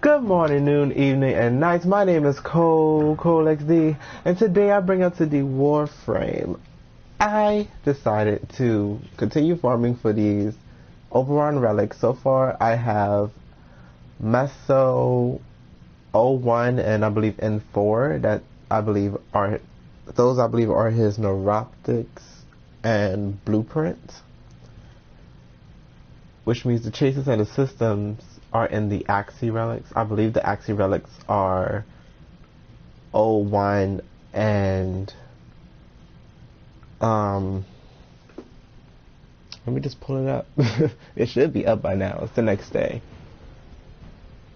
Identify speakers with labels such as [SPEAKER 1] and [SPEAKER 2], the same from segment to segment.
[SPEAKER 1] Good morning, noon, evening, and nights. My name is Cole XD, and today I bring up to the Warframe. I decided to continue farming for these Oberon Relics. So far, I have Meso O1 and I believe N4 that I believe are his neuroptics and blueprints, which means the chases and the systems are in the Axi Relics. I believe the Axi Relics are O1 and let me just pull it up. It should be up by now. It's the next day.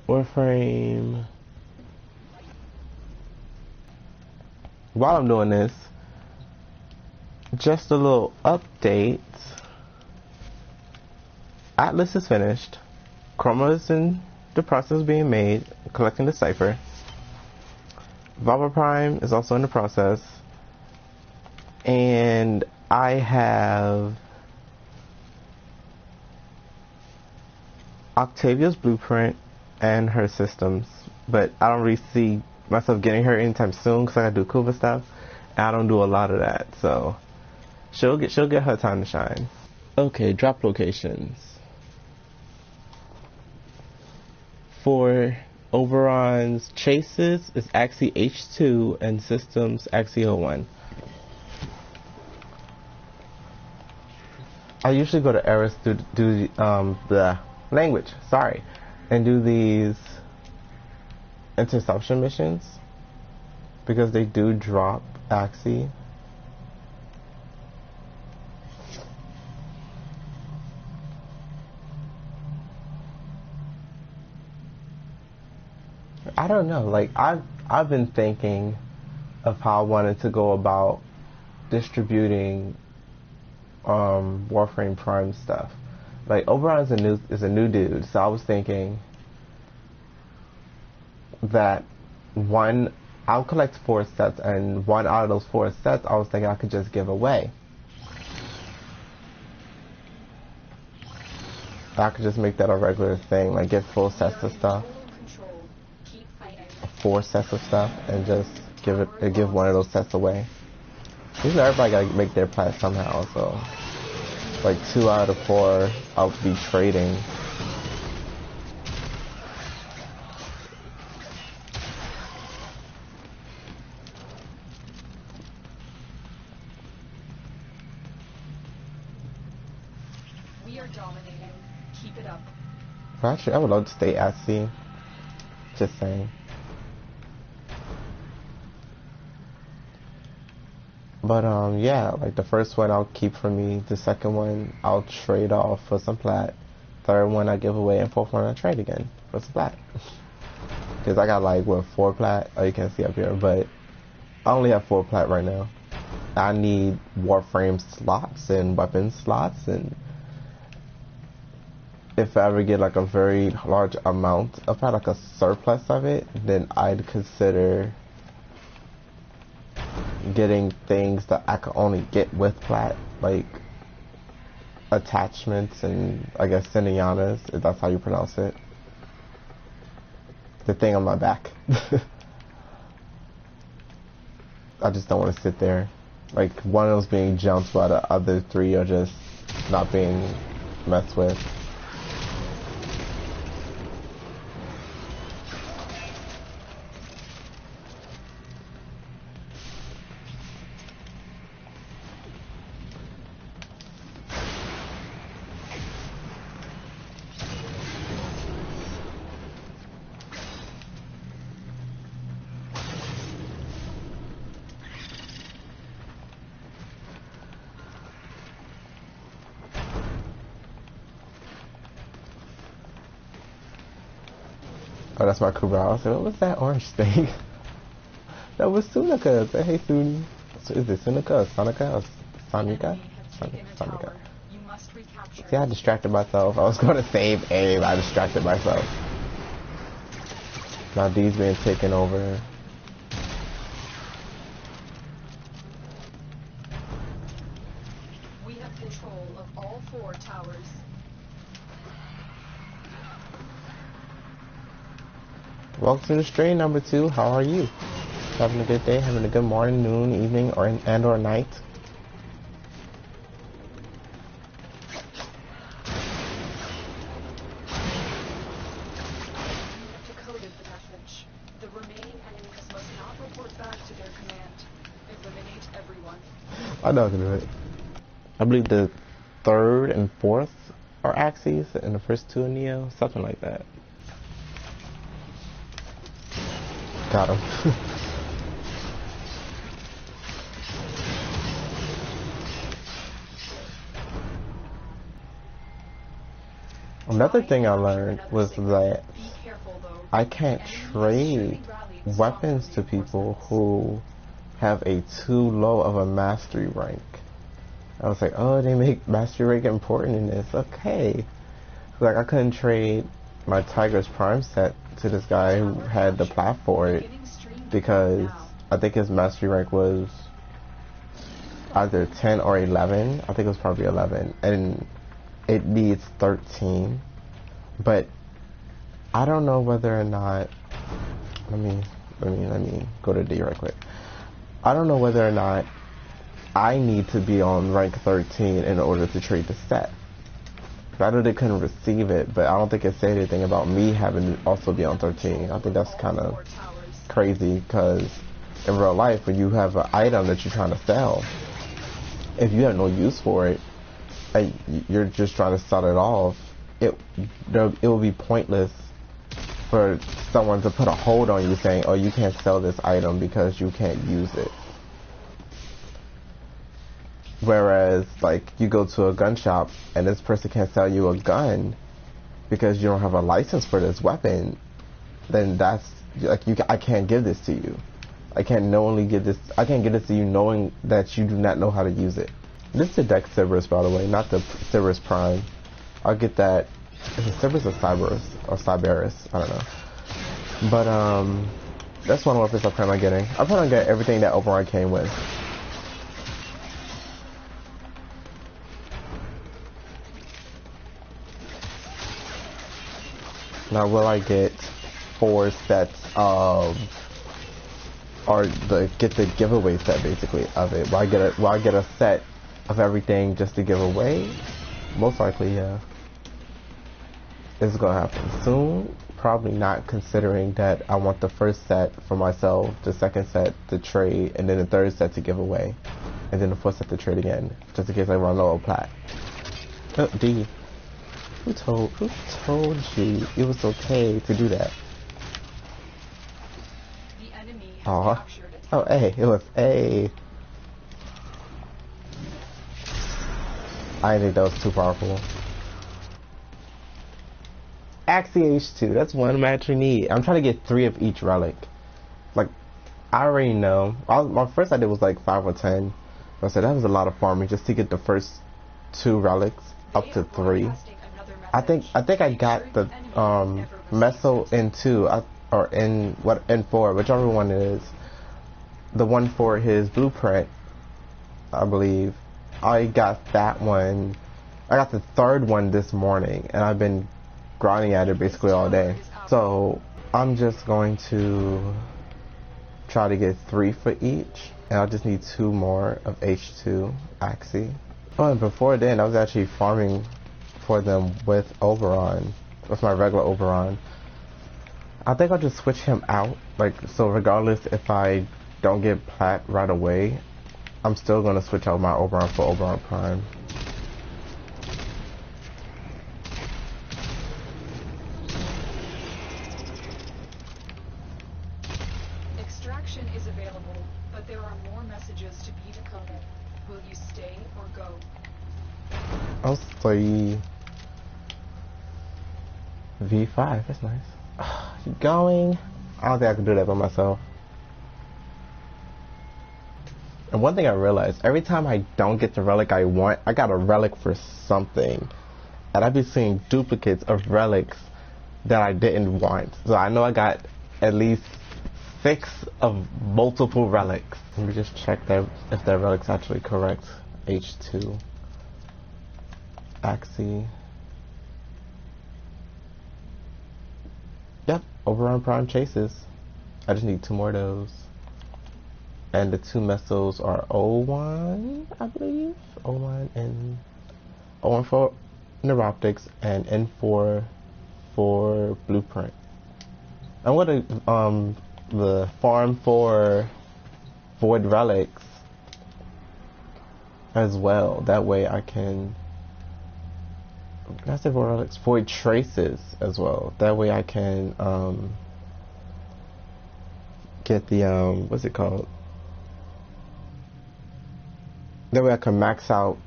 [SPEAKER 1] Warframe. While I'm doing this, just a little update. Atlas is finished. Chroma is in the process of being made, collecting the cipher. Prime is also in the process. And I have Octavia's blueprint and her systems, but I don't really see myself getting her anytime soon because I gotta do Kuva stuff, and I don't do a lot of that, so she'll get her time to shine. Okay, drop locations. For Oberon's chases is Axi H2 and systems Axi O1. I usually go to Eris to do the language, and do these interception missions because they do drop Axi. I don't know, like I've been thinking of how I wanted to go about distributing Warframe Prime stuff. Like Oberon is a new dude, so I was thinking that I'll collect 4 sets, and one out of those 4 sets I was thinking I could just give away. I could just make that a regular thing, like get full sets of stuff. 4 sets of stuff and just give one of those sets away. Usually everybody gotta make their plat somehow, so like 2 out of 4 I'll be trading.
[SPEAKER 2] We are dominating. Keep it up.
[SPEAKER 1] Actually, I would love to stay at sea. Just saying. But yeah, like the first one I'll keep for me, the second one I'll trade off for some plat, third one I give away, and fourth one I trade again for some plat. Because I got like 4 plat, oh you can't see up here, but I only have 4 plat right now. I need Warframe slots and weapon slots, and if I ever get like a very large amount of plat, like a surplus of it, then I'd consider getting things that I can only get with plat, like attachments and I guess Sinayanas, if that's how you pronounce it. The thing on my back. I just don't want to sit there. Like one of those being jumped while the other 3 are just not being messed with. Oh, that's my Kubra. I was like, what was that orange thing? That was Sunika. Say, hey, Suni. Is it Sunika or Sonica or Sonica? Sonica. See, I distracted myself. I was going to save A, but I distracted myself. Now D's being taken over.
[SPEAKER 2] We have control of all 4 towers.
[SPEAKER 1] Welcome to the stream number 2. How are you? Having a good day? Having a good morning, noon, evening, or night?
[SPEAKER 2] Decoded the message. The remaining enemies must not report back to their command. Eliminate everyone.
[SPEAKER 1] I know I can do it. I believe the 3rd and 4th are Axis, and the first 2 are Neo, something like that. Got him. Another thing I learned was that I can't trade weapons to people who have a too low of a mastery rank. I was like, oh, they make mastery rank important in this. Okay. Like, I couldn't trade my Tiger's Prime set to this guy who had the plat for it because I think his mastery rank was either 10 or 11. I think it was probably 11. And it needs 13. But I don't know whether or not, let me go to D right quick. I don't know whether or not I need to be on rank 13 in order to trade the set. I know they couldn't receive it, but I don't think it said anything about me having to also be on 13. I think that's kind of crazy because in real life, when you have an item that you're trying to sell, if you have no use for it, and you're just trying to sell it off, it will be pointless for someone to put a hold on you saying, oh, you can't sell this item because you can't use it. Whereas, like, you go to a gun shop and this person can't sell you a gun because you don't have a license for this weapon, then that's, like, I can't give this to you. I can't give this to you knowing that you do not know how to use it. This is the deck Cerberus, by the way, not the Cerberus Prime. I'll get that. Is it Cerberus or Cyberus? Or Cyberus? I don't know. But, that's one weapons I plan on getting. I plan on getting everything that Oberon came with. Now, will I get 4 sets of, or get the giveaway set basically of it? Will I get a set of everything just to give away? Most likely, yeah. It's gonna happen soon. Probably not, considering that I want the first set for myself, the second set to trade, and then the third set to give away, and then the fourth set to trade again, just in case I run low on plat. Oh, D. Who told you it was okay to do that?
[SPEAKER 2] The enemy has
[SPEAKER 1] Aw.
[SPEAKER 2] captured it.
[SPEAKER 1] Oh, A. It was A. I think that was too powerful. Axi H2. That's one match we need. I'm trying to get 3 of each relic. Like, I already know. My first idea was like 5 or 10. I said that was a lot of farming just to get the first 2 relics up to 3. I think I got the Meso N2 or N4, whichever one it is. The one for his blueprint, I believe. I got that one. I got the 3rd one this morning, and I've been grinding at it basically all day. So I'm just going to try to get 3 for each, and I'll just need 2 more of H2 Axi. Oh, and before then, I was actually farming for them with Oberon, with my regular Oberon. I think I'll just switch him out, like, so regardless if I don't get plat right away, I'm still gonna switch out my Oberon for Oberon Prime.
[SPEAKER 2] Extraction is available, but there are more messages to be decoded. Will you stay or go?
[SPEAKER 1] I'll stay. V5, that's nice. Keep going. I don't think I can do that by myself. And one thing I realized, every time I don't get the relic I want, I got a relic for something. And I've been seeing duplicates of relics that I didn't want. So I know I got at least 6 of multiple relics. Let me just check that if that relic's actually correct. H2. Axi. Yep, Oberon Prime chases. I just need 2 more of those. And the 2 missiles are O1, I believe. O1 and O1 for Neuroptics and N4 for Blueprint. I'm gonna the farm for Void Relics as well. That way I can I say Void Relics? Void Traces as well. That way I can get the what's it called? That way I can max out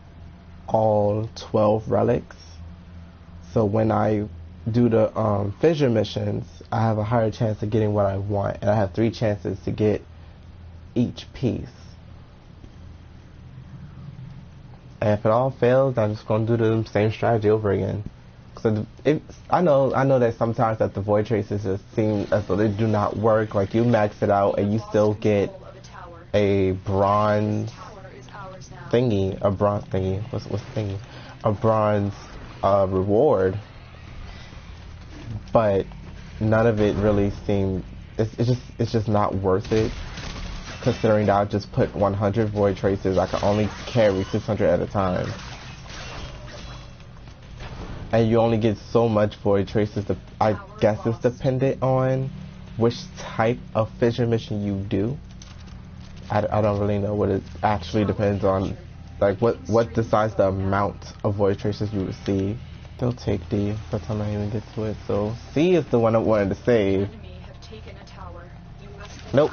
[SPEAKER 1] all 12 relics. So when I do the fissure missions, I have a higher chance of getting what I want, and I have 3 chances to get each piece. And if it all fails, I'm just gonna do the same strategy over again. So I know that sometimes that the void traces just seem as though they do not work. Like you max it out and you still get a bronze thingy, a bronze thingy. What's the thingy? A bronze reward, but none of it really seemed. It's just not worth it. Considering that I just put 100 void traces, I can only carry 600 at a time. And you only get so much void traces. I guess it's dependent on which type of fissure mission you do. I don't really know what it actually depends on. Like what decides the amount of void traces you receive. They'll take D by the time I even get to it. So C is the one I wanted to save. Nope.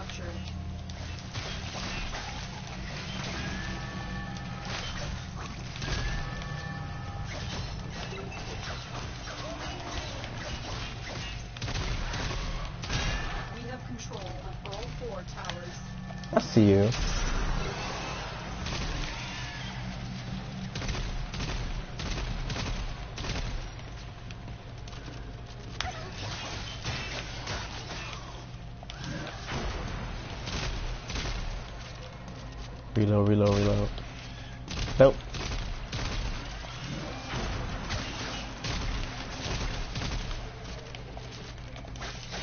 [SPEAKER 1] I see you. Reload. Nope.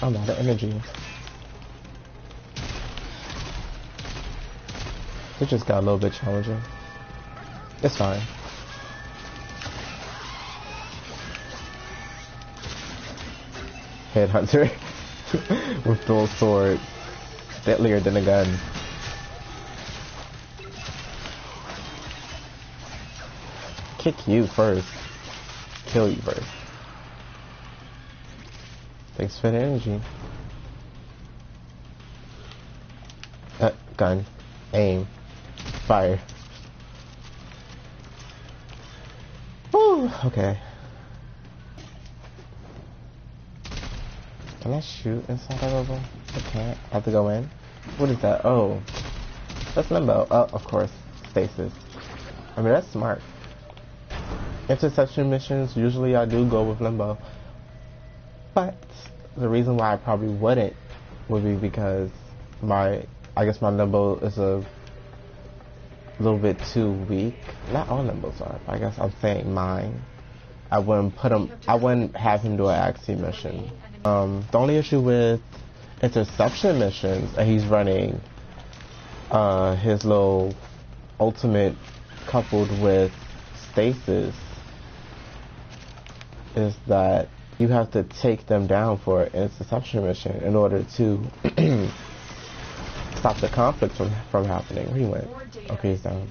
[SPEAKER 1] I'm out of energy. It just got a little bit challenging. It's fine. Headhunter with dual swords, deadlier than a gun. Kick you first. Kill you first. Thanks for the energy. Gun. Aim. Fire. Woo! Okay. Can I shoot inside that level? I can't. I have to go in. What is that? Oh. That's limbo. Oh, of course. Stasis. I mean, that's smart. Interception missions, usually I do go with limbo. But the reason why I probably wouldn't would be because I guess my limbo is a little bit too weak. Not all limbos are, but I guess I'm saying mine. I wouldn't have him do an Axi mission. The only issue with interception missions, and he's running his little ultimate coupled with stasis, is that you have to take them down for an interception mission in order to stop the conflict from happening. Where he went? Okay, he's down.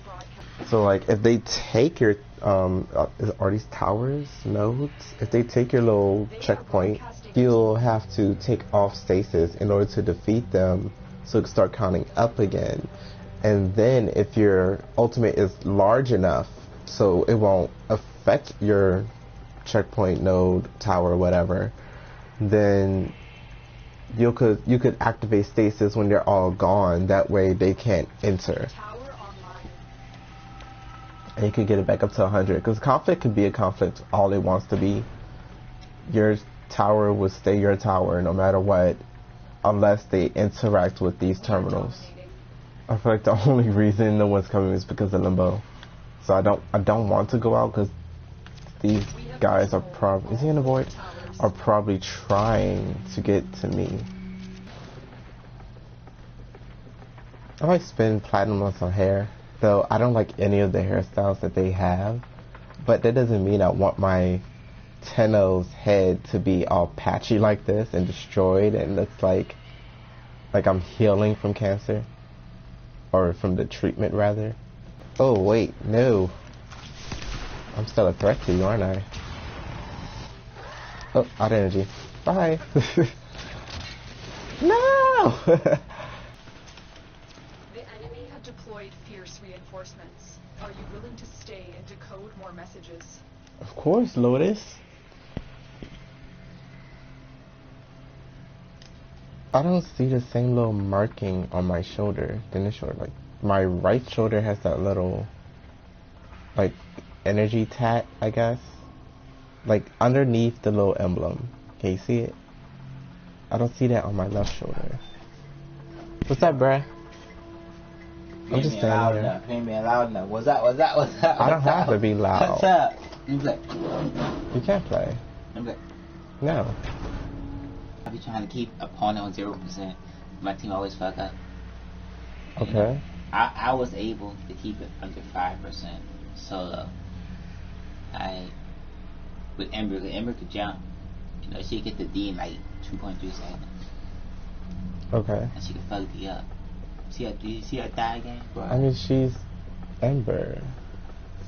[SPEAKER 1] So like if they take your are these towers nodes? If they take your little checkpoint, you'll have to take off stasis in order to defeat them so it can start counting up again. And then if your ultimate is large enough so it won't affect your checkpoint node, tower, whatever, then you could activate stasis when they're all gone. That way they can't enter. And you can get it back up to 100. Because conflict can be a conflict all it wants to be. Your tower will stay your tower no matter what, unless they interact with these terminals. I feel like the only reason no one's coming is because of limbo. So I don't want to go out because these guys are probably... Is he in the void? are probably trying to get to me. I might spend platinum on some hair, though I don't like any of the hairstyles that they have. But that doesn't mean I want my Tenno's head to be all patchy like this and destroyed and looks like I'm healing from cancer. Or from the treatment, rather. Oh, wait, no. I'm still a threat to you, aren't I? Oh, out of energy. Bye. No!
[SPEAKER 2] The enemy have deployed fierce reinforcements. Are you willing to stay and decode more messages?
[SPEAKER 1] Of course, Lotus. I don't see the same little marking on my shoulder than the shoulder. Like, my right shoulder has that little, like, energy tat, I guess. Like, underneath the little emblem. Can you see it? I don't see that on my left shoulder. What's up, bruh? I'm just standing here.
[SPEAKER 3] Ain't being loud enough. What's up? What's up? What's up?
[SPEAKER 1] I don't have to be loud.
[SPEAKER 3] What's up? You play.
[SPEAKER 1] You can't play.
[SPEAKER 3] I'm like,
[SPEAKER 1] No.
[SPEAKER 3] I be trying to keep opponent on 0%. My team always fuck up.
[SPEAKER 1] Okay.
[SPEAKER 3] You know, I was able to keep it under 5% solo. With Ember could jump. You know, she could get the D in like 2.3 seconds.
[SPEAKER 1] Okay.
[SPEAKER 3] And she could fuck D up. Do you see her die again? Bro?
[SPEAKER 1] I mean, she's Ember.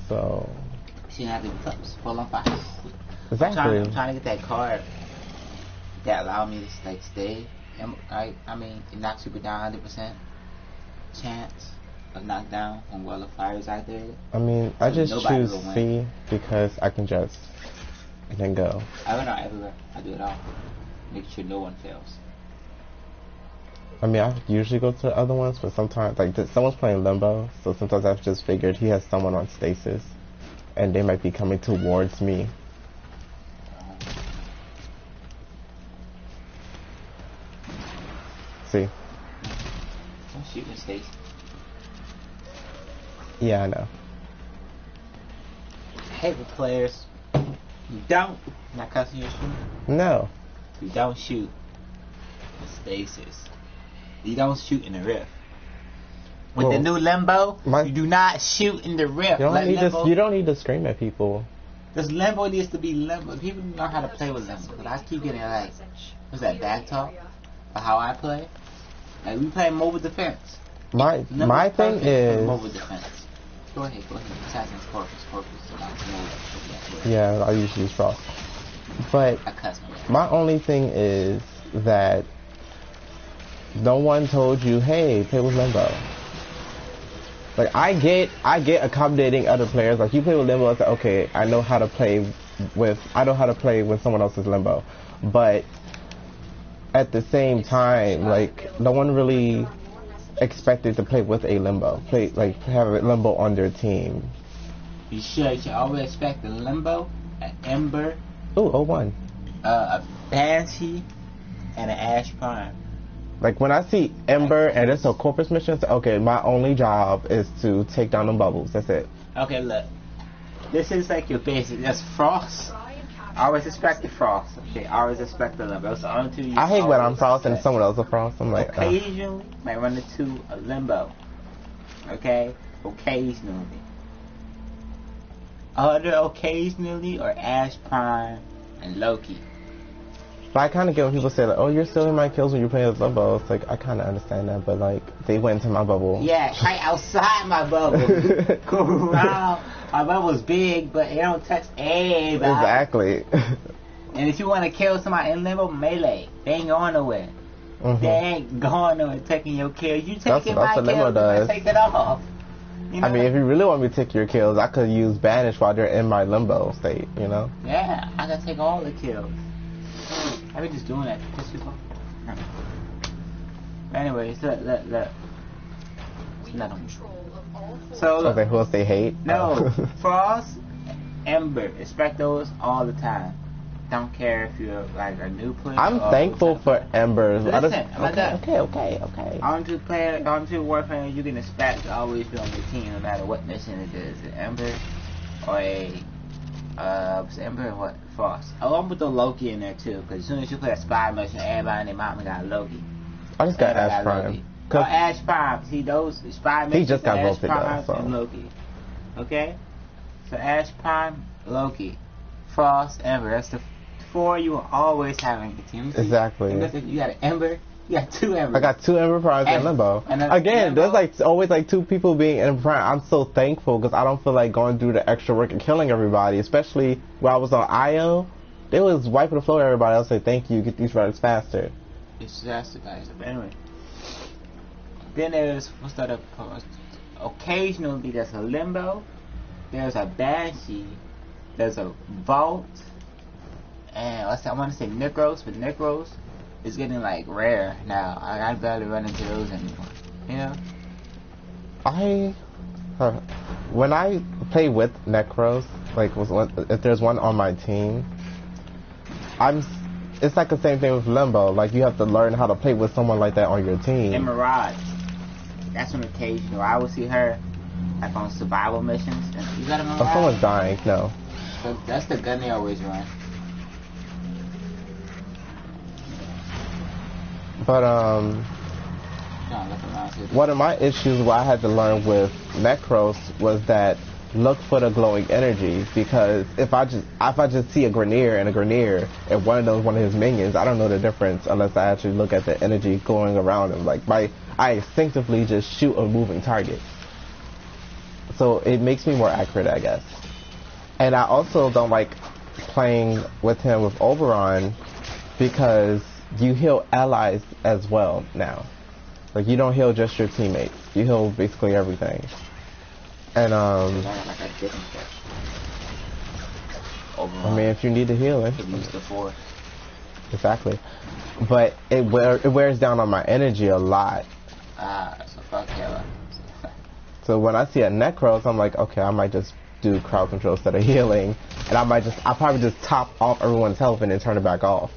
[SPEAKER 1] So.
[SPEAKER 3] She didn't have to be full on fire.
[SPEAKER 1] Exactly.
[SPEAKER 3] I'm trying to get that card that allowed me to like stay. I mean, it knocks people down 100% chance of knockdown when Well of Fire is activated.
[SPEAKER 1] I mean,
[SPEAKER 3] So
[SPEAKER 1] I just choose
[SPEAKER 3] will win.
[SPEAKER 1] C because I can just and then go.
[SPEAKER 3] I run out everywhere. I do it all. Make sure no one fails.
[SPEAKER 1] I mean, I usually go to the other ones, but sometimes, like, someone's playing Limbo, so sometimes I've just figured he has someone on stasis, and they might be coming towards me. See?
[SPEAKER 3] Don't shoot in stasis.
[SPEAKER 1] Yeah, I know.
[SPEAKER 3] Hey, the players. You don't. Not cussing your shoot.
[SPEAKER 1] No.
[SPEAKER 3] You don't shoot in stasis. You don't shoot in the rift. With the new Limbo, you do not shoot in the rift.
[SPEAKER 1] You don't need to scream at people.
[SPEAKER 3] This Limbo needs to be Limbo. People know how to play with Limbo. But I keep getting like, what's that, back talk? For how I play? Like, we play mobile defense.
[SPEAKER 1] My thing is...
[SPEAKER 3] Mobile defense. Go ahead. Assassin's Corpus.
[SPEAKER 1] Yeah, I usually use Frost. But my only thing is that no one told you, hey, play with Limbo. Like, I get accommodating other players. Like, you play with Limbo, it's like, okay, I know how to play when someone else is Limbo. But at the same time, like, no one really expected to play with a Limbo. Have a Limbo on their team.
[SPEAKER 3] You should always expect a Limbo, an Ember,
[SPEAKER 1] ooh, O1.
[SPEAKER 3] A Banshee, and an Ash Prime.
[SPEAKER 1] Like, when I see Ember and it's a Corpus mission, okay, my only job is to take down them bubbles. That's it.
[SPEAKER 3] Okay, look. This is like your basic. That's Frost. I always expect the Frost. Okay, I always expect the Limbo. That's the only two you
[SPEAKER 1] I hate when I'm Frost and someone else is Frost. I'm like,
[SPEAKER 3] occasionally, might run into a Limbo. Okay? Occasionally. Other occasionally are Ash Prime and Loki.
[SPEAKER 1] But I kind of get when people say, like, oh, you're stealing my kills when you're playing with Limbo. It's like, I kind of understand that, but, like, they went into my bubble.
[SPEAKER 3] Yeah, right outside my bubble. Go around. My bubble's big, but it don't touch everybody.
[SPEAKER 1] Exactly.
[SPEAKER 3] And if you want to kill somebody in Limbo, melee. They ain't going nowhere.
[SPEAKER 1] Mm-hmm.
[SPEAKER 3] They ain't going nowhere taking your kills. You taking
[SPEAKER 1] that's
[SPEAKER 3] my
[SPEAKER 1] what Limbo
[SPEAKER 3] kills,
[SPEAKER 1] does.
[SPEAKER 3] take it off. You know?
[SPEAKER 1] I mean, if you really want me to take your kills, I could use Banish while they're in my Limbo state, you know?
[SPEAKER 3] Yeah, I can take all the kills. I be just doing that. Just people. Anyways, look. So look.
[SPEAKER 1] Okay, who else they hate?
[SPEAKER 3] No, Frost, Ember, expect those all the time. Don't care if you're like a new player.
[SPEAKER 1] I'm thankful for Ember.
[SPEAKER 3] Listen,
[SPEAKER 1] okay.
[SPEAKER 3] On to Warframe, you can expect to always be on your team no matter what mission it is, an Ember or a Was Ember and what? Frost. Oh, I'm with the Loki in there too, because as soon as you play a spy mission, everybody and their mama got Loki.
[SPEAKER 1] I just got
[SPEAKER 3] Everybody
[SPEAKER 1] Ash Prime.
[SPEAKER 3] Loki. Oh, Ash Prime. See, those spy missions.
[SPEAKER 1] He just got
[SPEAKER 3] Ash
[SPEAKER 1] voted
[SPEAKER 3] Prime
[SPEAKER 1] though, so.
[SPEAKER 3] and Loki. Okay? So Ash Prime, Loki, Frost, Ember. That's the 4 you will always have in your team.
[SPEAKER 1] Exactly.
[SPEAKER 3] You got an Ember. You got 2 Embers.
[SPEAKER 1] I got 2 Ember Primes and Limbo. Again, there's like always like 2 people being in Prime. I'm so thankful because I don't feel like going through the extra work and killing everybody, especially when I was on Io. They was wiping the floor with everybody. I'll say thank you, get these relics faster.
[SPEAKER 3] It's faster, guys. But anyway. Then there's, what's that? Occasionally there's a Limbo. There's a Banshee. There's a Vault. And I want to say Necros, but Necros is getting like rare now. I barely run into those anymore. You know?
[SPEAKER 1] When I play with Necros, like if there's one on my team, it's like the same thing with Limbo. Like you have to learn how to play with someone like that on your team.
[SPEAKER 3] And Mirage, that's an occasional. I would see her like on survival missions. And you got a Mirage?
[SPEAKER 1] If someone's dying, no.
[SPEAKER 3] So that's the gun they always run.
[SPEAKER 1] But one of my issues what I had to learn with Necros was that look for the glowing energy, because if I just see a Grenier and one of his minions, I don't know the difference unless I actually look at the energy going around him. Like I instinctively just shoot a moving target. So it makes me more accurate, I guess. And I also don't like playing with him with Oberon because you heal allies as well now. Like you don't heal just your teammates. You heal basically everything. And I mean, if you need to heal it. Exactly. But it wears down on my energy a lot.
[SPEAKER 3] So fuck hella.
[SPEAKER 1] So when I see a Necros, I'm like, okay, I might just do crowd control instead of healing, and I'll probably just top off everyone's health and then turn it back off.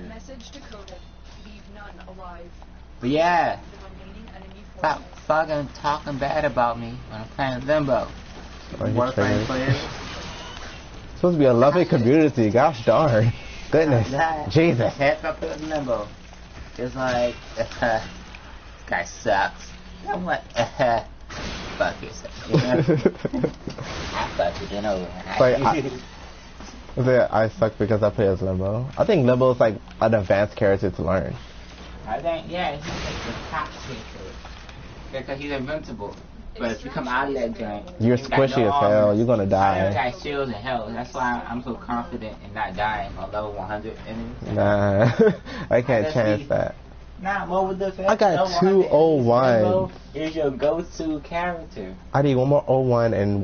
[SPEAKER 2] Message decoded. Leave none alive.
[SPEAKER 3] But yeah,
[SPEAKER 2] The remaining enemy
[SPEAKER 3] stop
[SPEAKER 2] forces.
[SPEAKER 3] fucking talking bad about me when I'm playing Limbo. Warframe players.
[SPEAKER 1] It's supposed to be a loving community. Gosh darn. Goodness. Jesus.
[SPEAKER 3] Heck up in Limbo. It's like, this guy sucks. I'm like, fuck yourself. You know? I fuck you, get over it.
[SPEAKER 1] I suck because I play as Limbo. I think Limbo is like an advanced character to learn.
[SPEAKER 3] I think, yeah, he's like the top character. Because he's invincible. But if you come out of that joint,
[SPEAKER 1] you're squishy as hell. You're gonna die.
[SPEAKER 3] I got shields and health. That's why I'm so confident in not dying on level 100 enemies.
[SPEAKER 1] Nah, I can't chance that.
[SPEAKER 3] Nah, what would the
[SPEAKER 1] I got 201.
[SPEAKER 3] Is your go-to character? I
[SPEAKER 1] need one more O1 and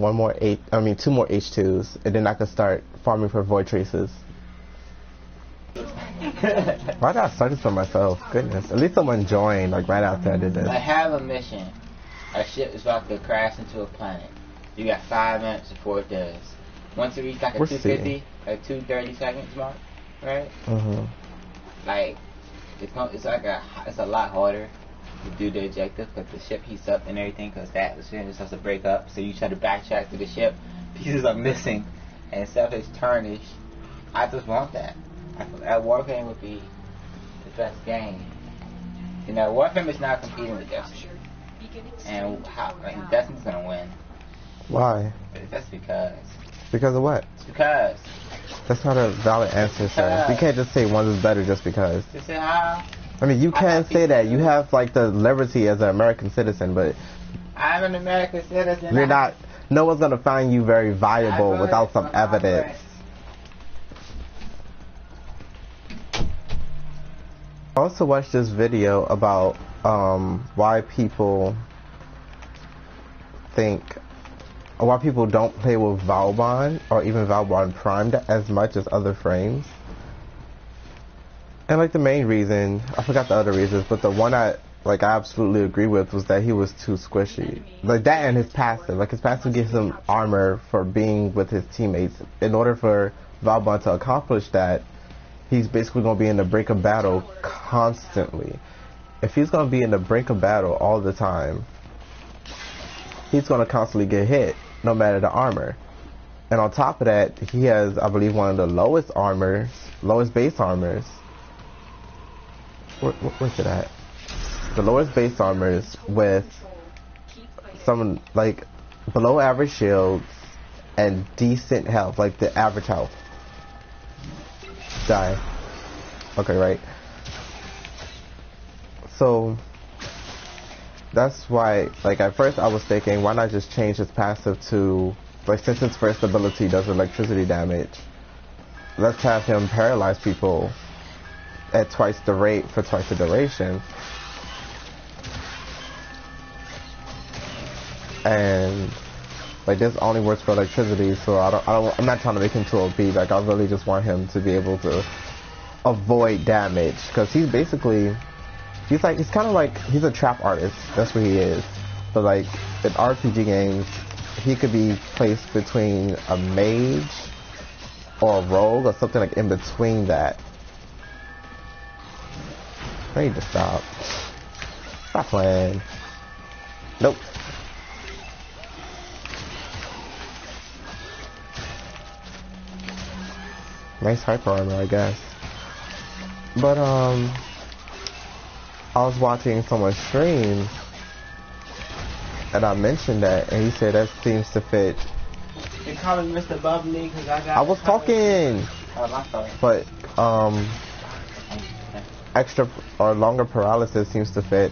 [SPEAKER 1] 2 more H2s, and then I can start farming for void traces. Why did I start this for myself? Goodness, at least someone joined like right after I did this.
[SPEAKER 3] I have a mission. A ship is about to crash into a planet. You got 5 minutes before it does. Once it reaches like a 250, like 230 seconds mark, right? Like it's a lot harder to do the objective because the ship heats up and everything because the atmosphere just has to break up. So you try to backtrack to the ship, pieces are missing, and stuff is tarnished. I just want that. That Warframe would be the best game. You know, Warframe is not competing with Destiny. And Destiny's gonna win.
[SPEAKER 1] Why?
[SPEAKER 3] That's because.
[SPEAKER 1] Because of what?
[SPEAKER 3] It's because.
[SPEAKER 1] That's not a valid answer, sir. You can't just say one is better just because.
[SPEAKER 3] You say how?
[SPEAKER 1] I mean, you can't say that. You have like the liberty as an American citizen, but
[SPEAKER 3] I'm an American citizen.
[SPEAKER 1] You're not. No one's gonna find you very valuable without some evidence. I also watched this video about why people don't play with Valbon or even Valbon Primed as much as other frames. And like the main reason, I forgot the other reasons, but the one I absolutely agree with was that he was too squishy. Like that and his passive. Like his passive gives him armor for being with his teammates. In order for Valbon to accomplish that, he's basically going to be in the brink of battle constantly. If he's going to be in the brink of battle all the time, he's going to constantly get hit, no matter the armor. And on top of that, he has, I believe, one of the lowest base armors. Where's it at? The lowest base armors with some, like, below average shields and decent health, like the average health. Die. Okay, right. So that's why, like, at first I was thinking, why not just change his passive to, like, since his first ability does electricity damage, let's have him paralyze people at twice the rate for twice the duration. And like, this only works for electricity, so I'm not trying to make him too OP. Like, I really just want him to be able to avoid damage, because he's basically, he's kind of like, he's a trap artist. That's what he is. But like, in RPG games, he could be placed between a mage or a rogue or something like in between that. I need to stop. Stop playing. Nope. Nice hyper armor, I guess. But I was watching someone stream, and I mentioned that, and he said that seems to fit.
[SPEAKER 3] You calling Mr. Bubbly because I got.
[SPEAKER 1] I was talking.
[SPEAKER 3] Oh, my fault.
[SPEAKER 1] But extra or longer paralysis seems to fit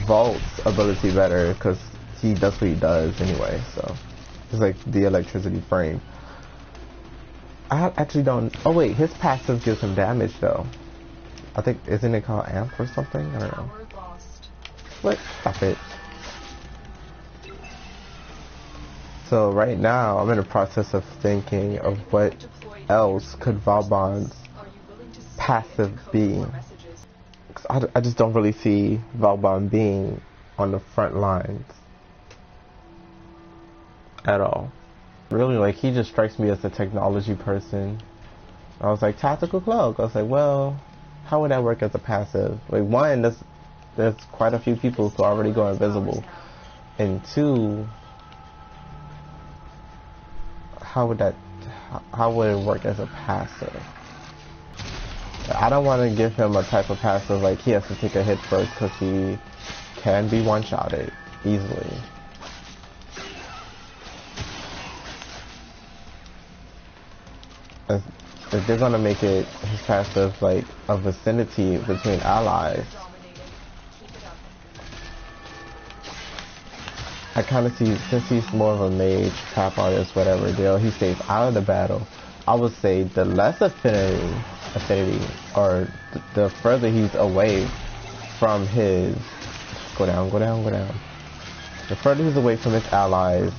[SPEAKER 1] Volt's ability better, because he does what he does anyway. So it's like the electricity frame. I actually don't. Oh wait, his passive gives him damage though. I think, isn't it called amp or something? I don't know. What? Stop it. So right now, I'm in the process of thinking of what else could Vauban's passive be. 'Cause I just don't really see Vauban being on the front lines at all. Really, like, he just strikes me as a technology person. I was like, tactical cloak. I was like, well, how would that work as a passive? Like, one, there's quite a few people who already go invisible, and two, how would it work as a passive? I don't want to give him a type of passive like he has to take a hit first, because he can be one-shotted easily. If they're gonna make it his passive like a vicinity between allies, I kind of see, since he's more of a mage, trap artist, whatever deal, he stays out of the battle. I would say the less affinity, or the further he's away from his, go down. The further he's away from his allies,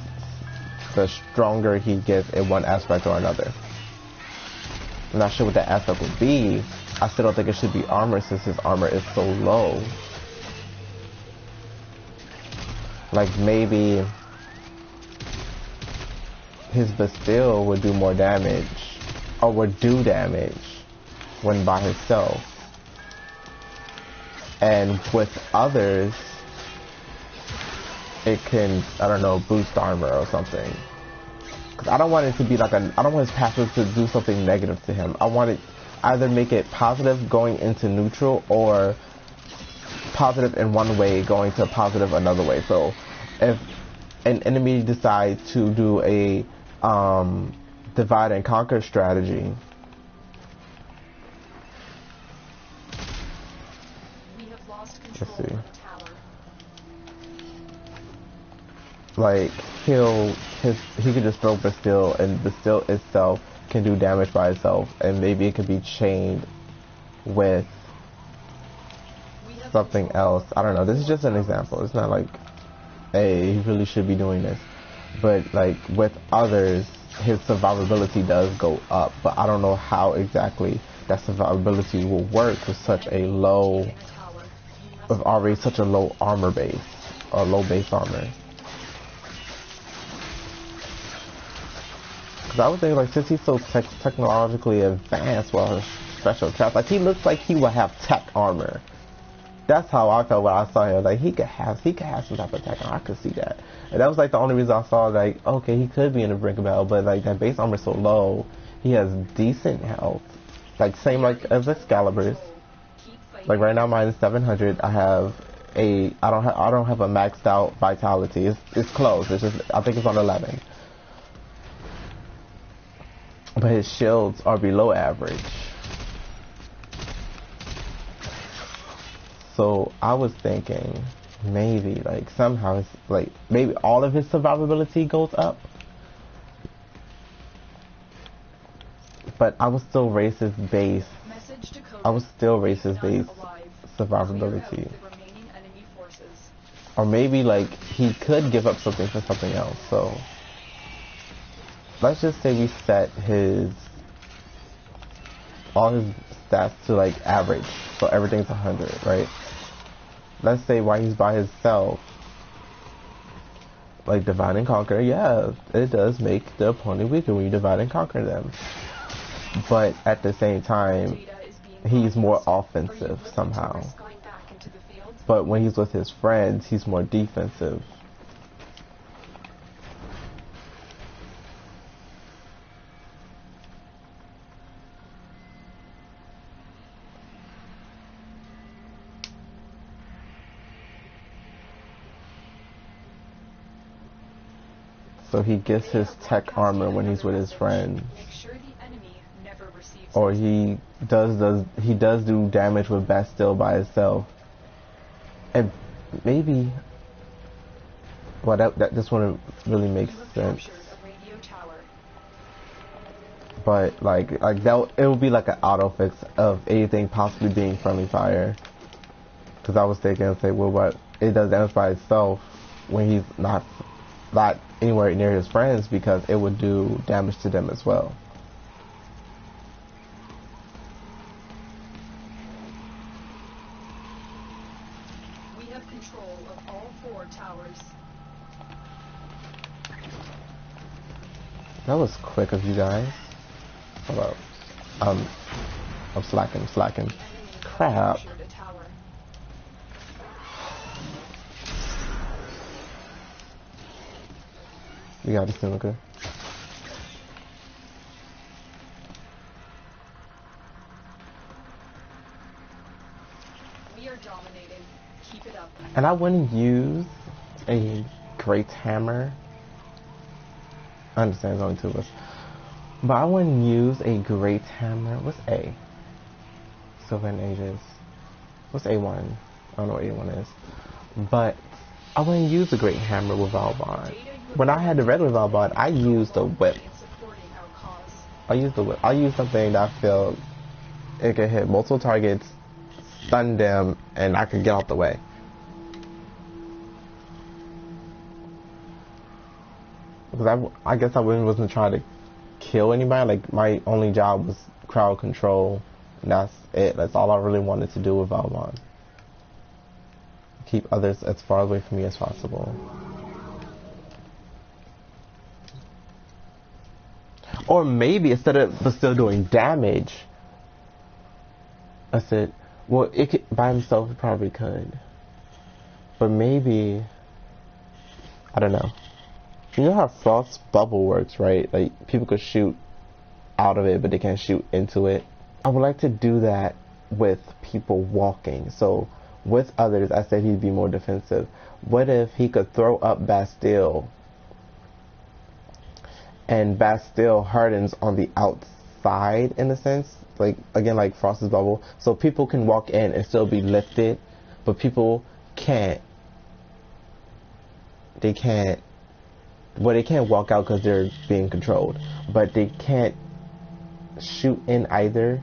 [SPEAKER 1] the stronger he gets in one aspect or another. I'm not sure what that aspect would be. I still don't think it should be armor, since his armor is so low. Like, maybe his Bastille would do more damage, or would do damage when by himself. And with others, it can, I don't know, boost armor or something. Because I don't want it to be like I don't want his passive to do something negative to him. I want it either make it positive going into neutral, or positive in one way going to positive another way. So if an enemy decides to do a divide and conquer strategy, let's see, like he could just throw Bastille, and Bastille itself can do damage by itself, and maybe it could be chained with something else. I don't know. This is just an example. It's not like, hey, he really should be doing this. But like with others, his survivability does go up. But I don't know how exactly that survivability will work with such a low, with already such a low armor base, or low base armor. Because I would think, like, since he's so technologically advanced with his special traps, like, he looks like he would have tech armor. That's how I felt when I saw him. Like he could have some type of attack, and I could see that. And that was like the only reason I saw, like, okay, he could be in the brink of battle, but like that base armor is so low, he has decent health, like same like as Excalibur's. Like right now mine is 700. I don't have a maxed out vitality. It's close. It's just, I think it's on 11. But his shields are below average. So I was thinking maybe like somehow it's like maybe all of his survivability goes up. But I would still raise his base. I would still raise his base survivability. Or maybe like he could give up something for something else. So let's just say we set all his stats to like average. So everything's 100, right? Let's say while he's by himself, like divide and conquer, yeah, it does make the opponent weaker when you divide and conquer them. But at the same time, he's more offensive somehow. But when he's with his friends, he's more defensive. So he gets his tech armor when he's with his friends. Or he does do damage with Bastille by itself. And maybe, well, this one really makes sense. But like that, it would be like an auto fix of anything possibly being friendly fire. Because I was thinking, say, well, what it does damage by itself when he's not anywhere near his friends, because it would do damage to them as well.
[SPEAKER 2] We have control of all 4 towers.
[SPEAKER 1] That was quick of you guys. Hold up. I'm slacking. Crap. You got this, okay?
[SPEAKER 2] We are dominating. Keep it up.
[SPEAKER 1] And I wouldn't use a great hammer. I understand there's only 2 of us. But I wouldn't use a great hammer. What's A? Sylvan Ages. What's A1? I don't know what A1 is. But I wouldn't use a great hammer with Valbon. When I had the regular Valbon, I used the whip. I used the whip. I used something that I feel it could hit multiple targets, stun them, and I could get out the way. Because I guess I wasn't trying to kill anybody. Like, my only job was crowd control, and that's it. That's all I really wanted to do with Valbon. Keep others as far away from me as possible. Or maybe instead of still doing damage, I said, well, it could, by himself it probably could. But maybe, I don't know. You know how Frost Bubble works, right? Like, people could shoot out of it, but they can't shoot into it. I would like to do that with people walking. So, with others, I said he'd be more defensive. What if he could throw up Bastille, and Bastille hardens on the outside, in a sense, like, again, like Frost's Bubble, so people can walk in and still be lifted, but people can't, they can't walk out because they're being controlled, but they can't shoot in either.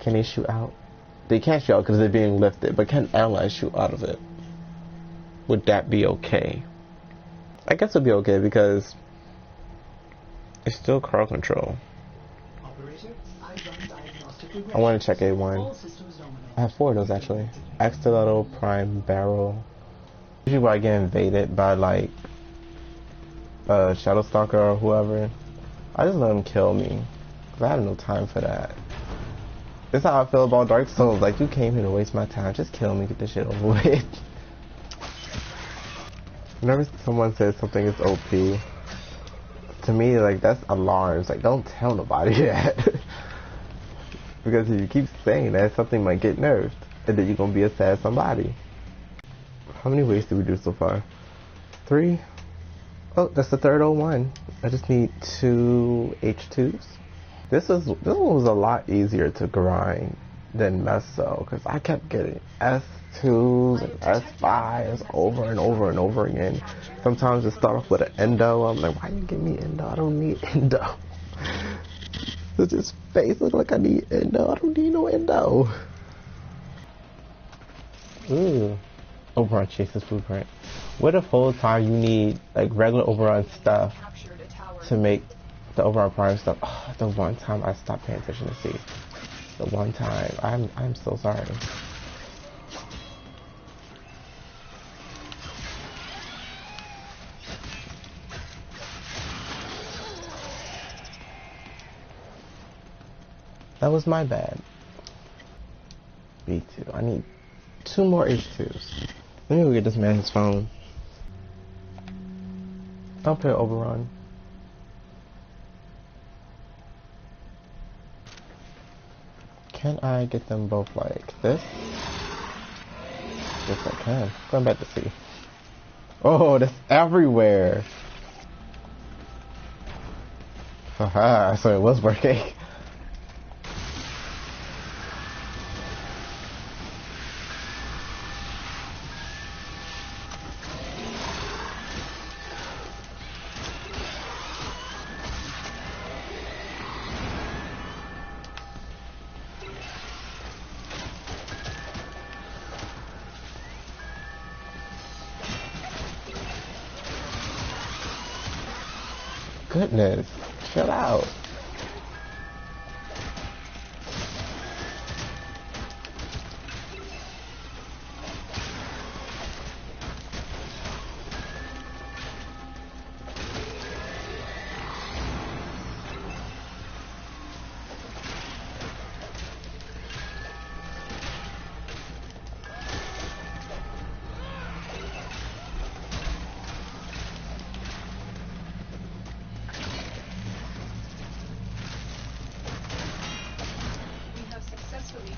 [SPEAKER 1] Can they shoot out? They can't shoot out because they're being lifted, but can allies shoot out of it? Would that be okay? I guess it'd be okay because it's still crowd control. I want to check A1. I have 4 of those actually. Axolotl, Prime, Barrel. Usually when I get invaded by like Shadowstalker or whoever, I just let them kill me. Because I have no time for that. That's how I feel about Dark Souls. Like, you came here to waste my time. Just kill me, get this shit over with. Whenever someone says something is OP, to me, like, that's alarms. Like, don't tell nobody that. Because if you keep saying that, something might get nerfed. And then you're gonna be a sad somebody. How many waves did we do so far? 3? Oh, that's the third O1. I just need 2 H2s. This one was a lot easier to grind than Meso, because I kept getting S2s and S5s over and over and over again. Sometimes it start off with an endo. I'm like, why you give me endo? I don't need endo. Does his face look like I need endo? I don't need no endo. Ooh. Oberon chases blueprint. What if whole time you need like regular Oberon stuff to make the Oberon prime stuff? Oh, the one time I stopped paying attention to see. The one time. I'm so sorry. That was my bad. B2. I need 2 more H2s. Let me go get this man his phone. I'll play Oberon. Can I get them both like this? Yes, I can. Going back to see. Oh, that's everywhere. Haha, so it was working. Goodness, chill out.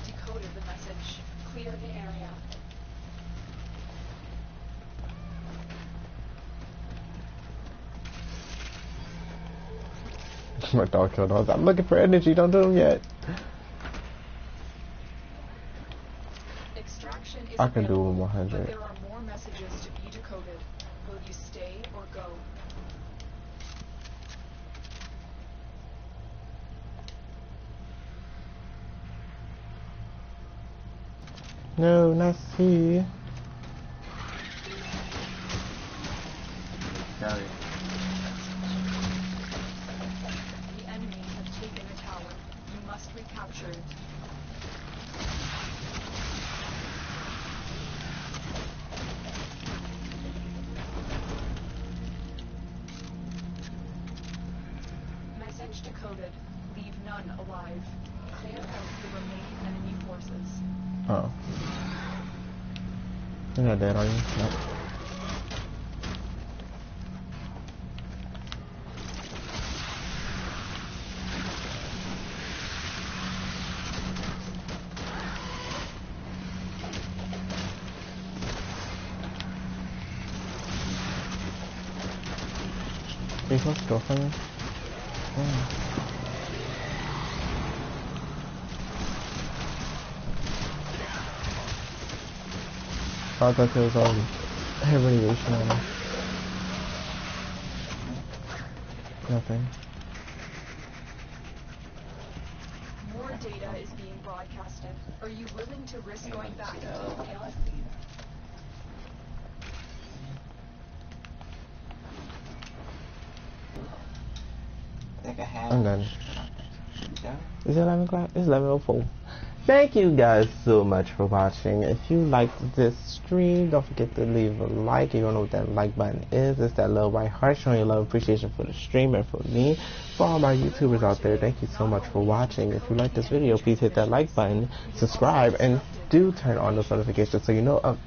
[SPEAKER 2] Decoded the message. Clear the area.
[SPEAKER 1] My dog killed all. I'm looking for energy. Don't do them yet.
[SPEAKER 2] Extraction is
[SPEAKER 1] I can do
[SPEAKER 2] available,
[SPEAKER 1] 100.
[SPEAKER 2] but there are more messages to be decoded. Will you stay or go?
[SPEAKER 1] No, not C.
[SPEAKER 3] Sorry.
[SPEAKER 2] The enemy have taken a tower. You must recapture it. Message decoded. Leave none alive. Clear out the remaining enemy forces.
[SPEAKER 1] Oh. You're not dead, are you? Nope. Are you supposed to go from me? Yeah. I thought there was already heavy radiation on it. Nothing.
[SPEAKER 2] More data is being broadcasted. Are you willing to risk going back to Chaos?
[SPEAKER 3] Like a half.
[SPEAKER 1] I'm done.
[SPEAKER 3] Yeah.
[SPEAKER 1] Is it 11 o'clock? It's 11:04. Thank you guys so much for watching. If you liked this stream, don't forget to leave a like. You don't know what that like button is. It's that little white heart showing your love and appreciation for the stream and for me. For all my YouTubers out there, thank you so much for watching. If you like this video, please hit that like button, subscribe, and do turn on those notifications so you know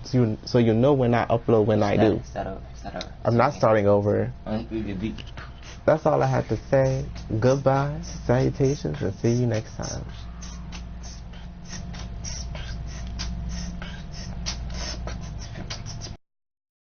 [SPEAKER 1] so you know when I upload when I do.
[SPEAKER 3] Start over.
[SPEAKER 1] I'm not starting over. That's all I have to say. Goodbye, salutations, and see you next time.